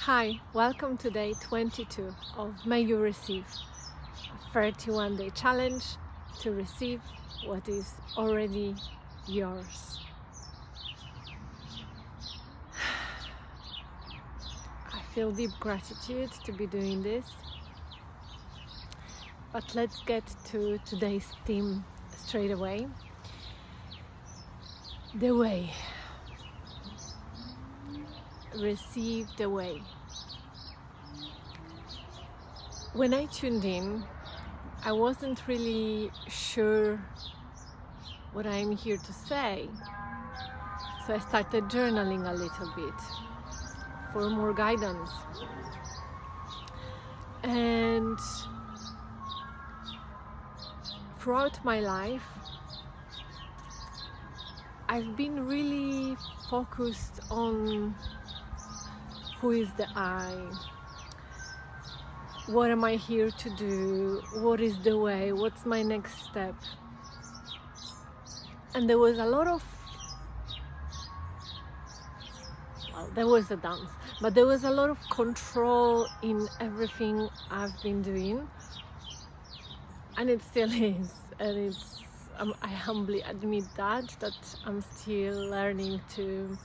Hi, welcome to day 22 of May You Receive, a 31-day challenge to receive what is already yours. I feel deep gratitude to be doing this, but let's get to today's theme straight away. The way. Receive the way. When I tuned in, I wasn't really sure what I'm here to say, so I started journaling a little bit for more guidance. And throughout my life, I've been really focused on who is the I, what am I here to do, what is the way, what's my next step. And there was a lot of, there was a dance, but there was a lot of control in everything I've been doing, and it still is, and I humbly admit that I'm still learning to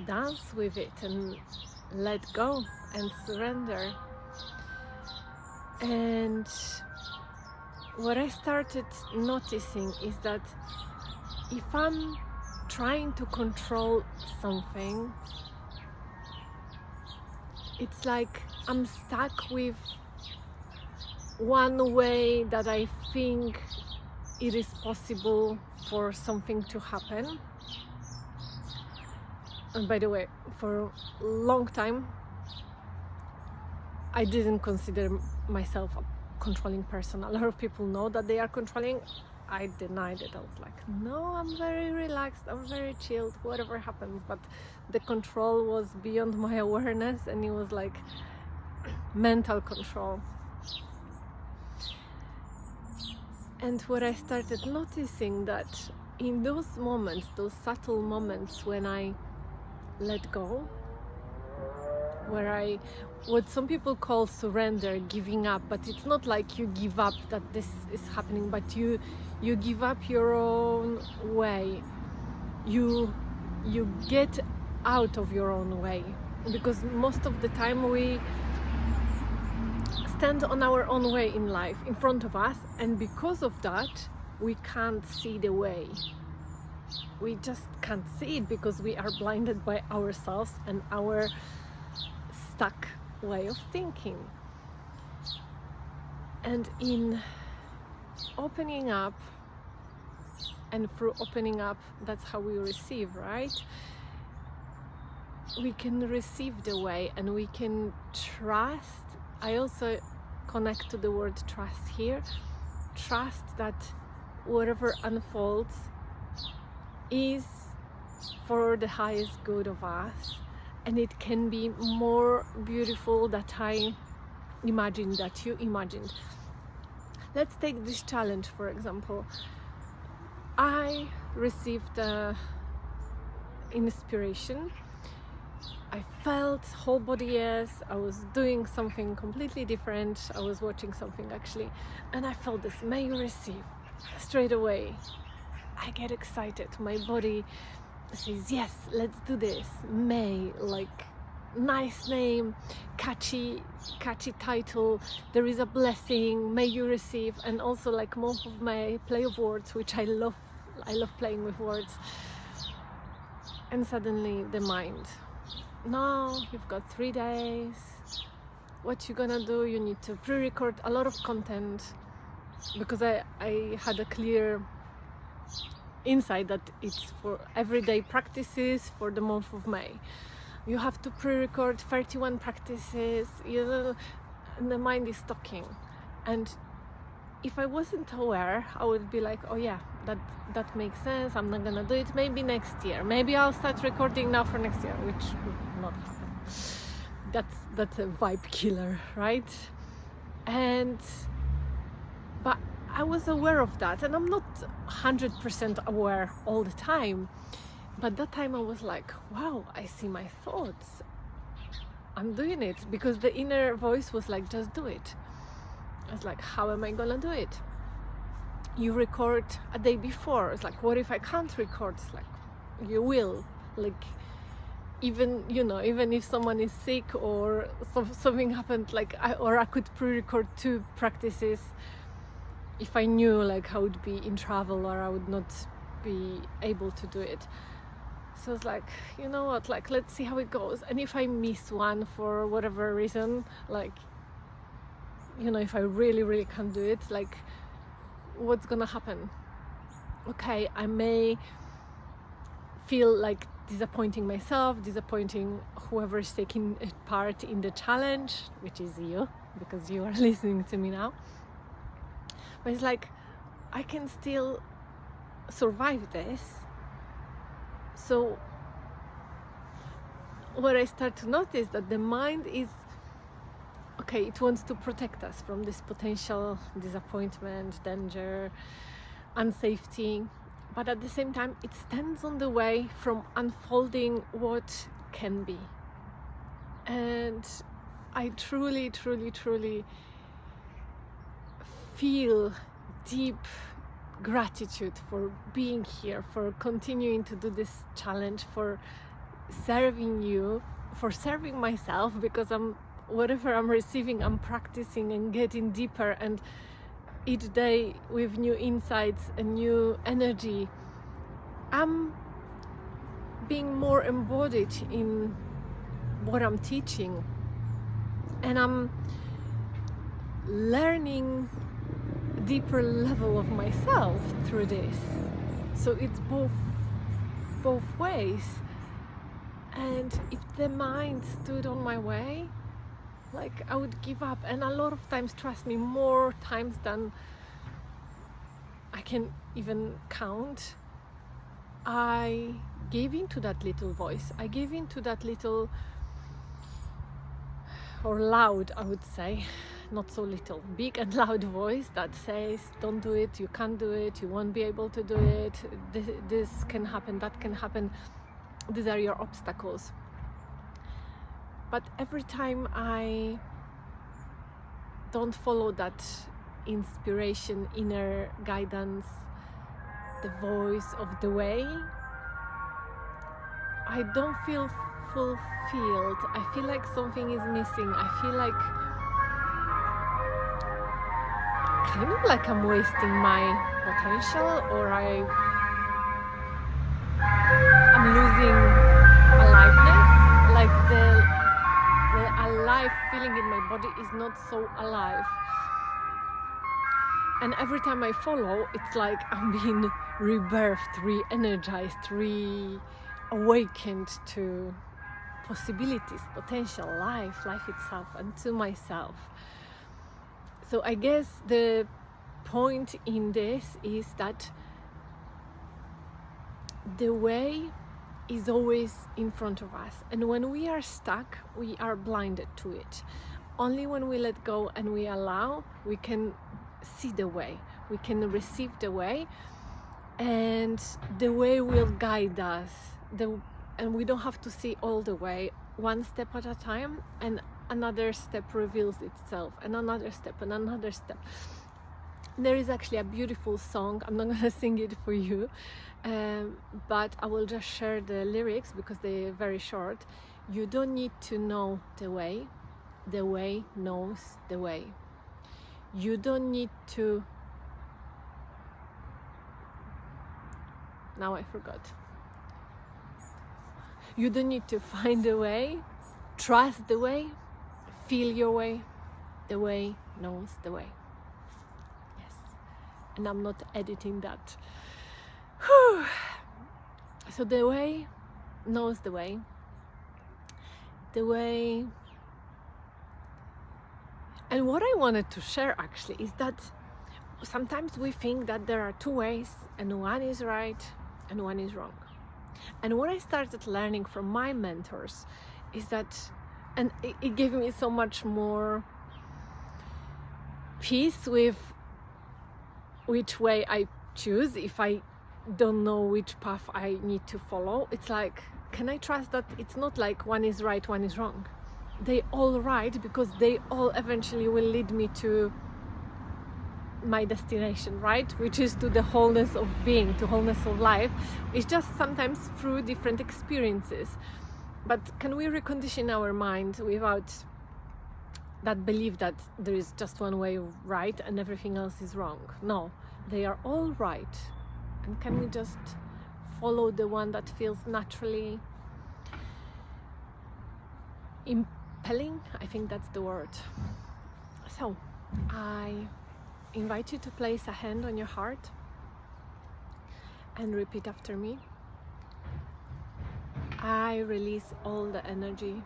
dance with it and let go and surrender. And what I started noticing is that if I'm trying to control something, it's like I'm stuck with one way that I think it is possible for something to happen. And by the way, for a long time, I didn't consider myself a controlling person. A lot of people know that they are controlling. I denied it. I was like, no, I'm very relaxed, I'm very chilled, whatever happens. But the control was beyond my awareness, and it was like mental control. And what I started noticing, that in those moments, those subtle moments when I let go, where what some people call surrender, giving up, but it's not like you give up that this is happening, but you give up your own way, you get out of your own way, because most of the time we stand on our own way in life in front of us, and because of that we can't see the way. We just can't see it because we are blinded by ourselves and our stuck way of thinking. And in opening up, and through opening up, that's how we receive, right? We can receive the way, and we can trust. I also connect to the word trust here. Trust that whatever unfolds is for the highest good of us, and it can be more beautiful than I imagined, that you imagined. Let's take this challenge, for example. I received inspiration. I felt whole body, yes, I was doing something completely different. I was watching something actually, and I felt this, may you receive, straight away. I get excited, my body says yes, let's do this. May, like, nice name, catchy title, there is a blessing, may you receive. And also like more of my play of words, which I love playing with words. And suddenly the mind, no, you've got 3 days, what you gonna do? You need to pre-record a lot of content, because I had a clear insight that it's for everyday practices for the month of May. You have to pre-record 31 practices, and the mind is talking. And if I wasn't aware, I would be like, oh yeah, that makes sense, I'm not gonna do it, maybe next year, maybe I'll start recording now for next year, which would not happen. That's a vibe killer, right? But I was aware of that, and I'm not 100% aware all the time, but that time I was like, wow, I see my thoughts, I'm doing it, because the inner voice was like, just do it. I was like, how am I gonna do it? You record a day before. It's like, what if I can't record? It's like, you will. Like, even if someone is sick or something happened, like I could pre-record 2 practices if I knew like I would be in travel or I would not be able to do it. So it's like, you know what, like, let's see how it goes. And if I miss one for whatever reason, like, if I really can't do it, like, what's gonna happen? Okay, I may feel like disappointing myself, disappointing whoever is taking part in the challenge, which is you, because you are listening to me now. But it's like, I can still survive this. So what I start to notice, that the mind is, okay, it wants to protect us from this potential disappointment, danger, unsafety, but at the same time it stands on the way from unfolding what can be. And I truly feel deep gratitude for being here, for continuing to do this challenge, for serving you, for serving myself, because whatever I'm receiving, I'm practicing and getting deeper, and each day with new insights and new energy, I'm being more embodied in what I'm teaching, and I'm learning a deeper level of myself through this. So it's both ways. And if the mind stood on my way, like, I would give up. And a lot of times, trust me, more times than I can even count, I gave in to that little voice. I gave in to that little, or loud, I would say, not so little, big and loud voice that says, don't do it, you can't do it, you won't be able to do it, this can happen, that can happen, these are your obstacles. But every time I don't follow that inspiration, inner guidance, the voice of the way, I don't feel fulfilled. I feel like something is missing. I feel like kind of like I'm wasting my potential, or I'm losing aliveness. Like the alive feeling in my body is not so alive. And every time I follow, it's like I'm being rebirthed, re-energized, reawakened to possibilities, potential, life itself, and to myself. So I guess the point in this is that the way is always in front of us, and when we are stuck, we are blinded to it. Only when we let go and we allow, we can see the way, we can receive the way, and the way will guide us, and we don't have to see all the way, one step at a time, and another step reveals itself, and another step, and another step. There is actually a beautiful song, I'm not going to sing it for you, but I will just share the lyrics because they're very short. You don't need to know the way knows the way. You don't need to... Now I forgot. You don't need to find the way, trust the way, feel your way. The way knows the way. Yes. And I'm not editing that. Whew. So the way knows the way. The way... And what I wanted to share actually is that sometimes we think that there are two ways, and one is right and one is wrong. And what I started learning from my mentors is that, and it gave me so much more peace with which way I choose if I don't know which path I need to follow. It's like, can I trust that it's not like one is right, one is wrong? they all right, because they all eventually will lead me to my destination, right? Which is to the wholeness of being, to wholeness of life. It's just sometimes through different experiences. But can we recondition our mind without that belief that there is just one way right and everything else is wrong? No, they are all right. And can we just follow the one that feels naturally impelling? I think that's the word. So I invite you to place a hand on your heart and repeat after me. I release all the energy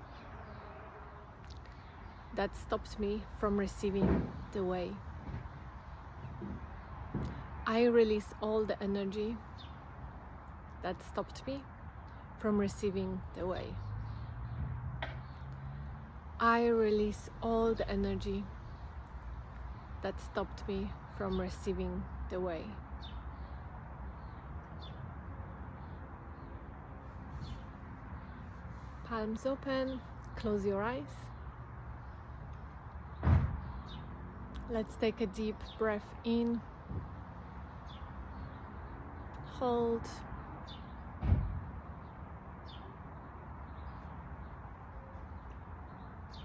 that stops me from receiving the way. I release all the energy that stopped me from receiving the way. I release all the energy that stopped me from receiving the way. Palms open, close your eyes. Let's take a deep breath in, hold,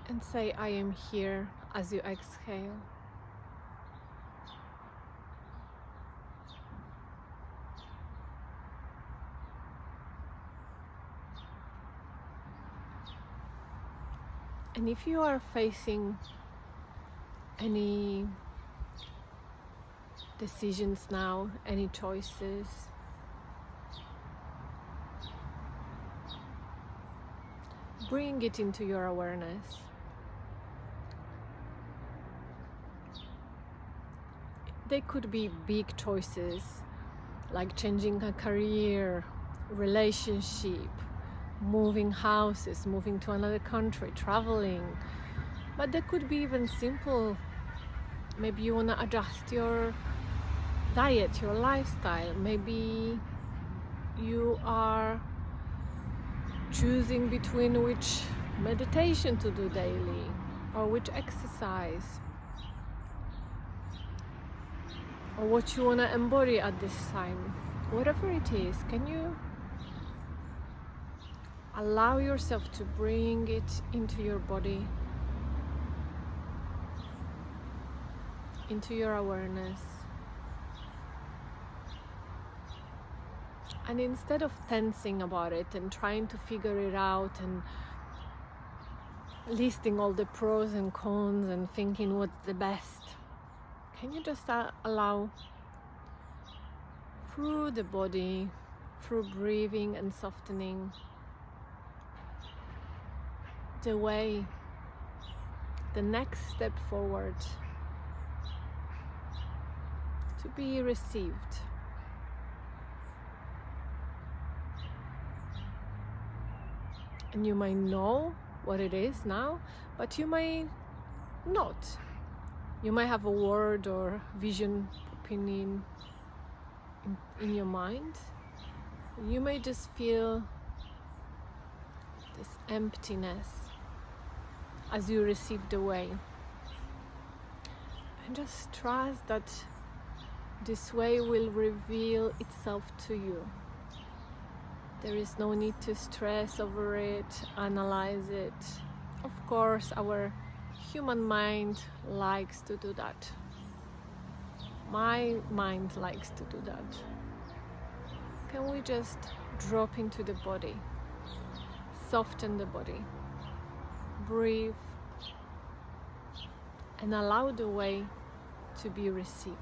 and say I am here as you exhale. And if you are facing any decisions now, any choices, bring it into your awareness. They could be big choices, like changing a career, relationship, moving houses, moving to another country, traveling. But they could be even simple. Maybe you want to adjust your diet, your lifestyle. Maybe you are choosing between which meditation to do daily or which exercise, or what you want to embody at this time. Whatever it is, can you allow yourself to bring it into your body, into your awareness? And instead of tensing about it and trying to figure it out and listing all the pros and cons and thinking what's the best, can you just allow, through the body, through breathing and softening, the way, the next step forward to be received? And you might know what it is now, but you might not. You might have a word or vision, opinion in your mind. You may just feel this emptiness as you receive the way. And just trust that this way will reveal itself to you. There is no need to stress over it, analyze it. Of course, our human mind likes to do that. My mind likes to do that. Can we just drop into the body, soften the body, breathe, and allow the way to be received?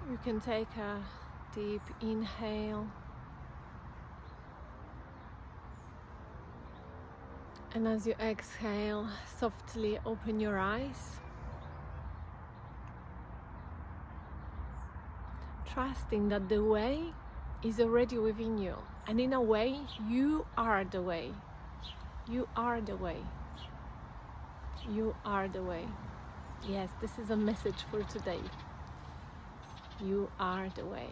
You can take a deep inhale, and as you exhale, softly open your eyes. trusting that the way is already within you, and in a way you are the way. You are the way. You are the way. Yes, this is a message for today. You are the way.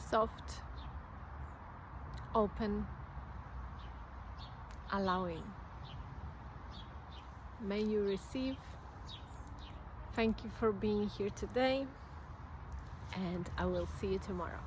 Soft, open, allowing. May you receive. Thank you for being here today, and I will see you tomorrow.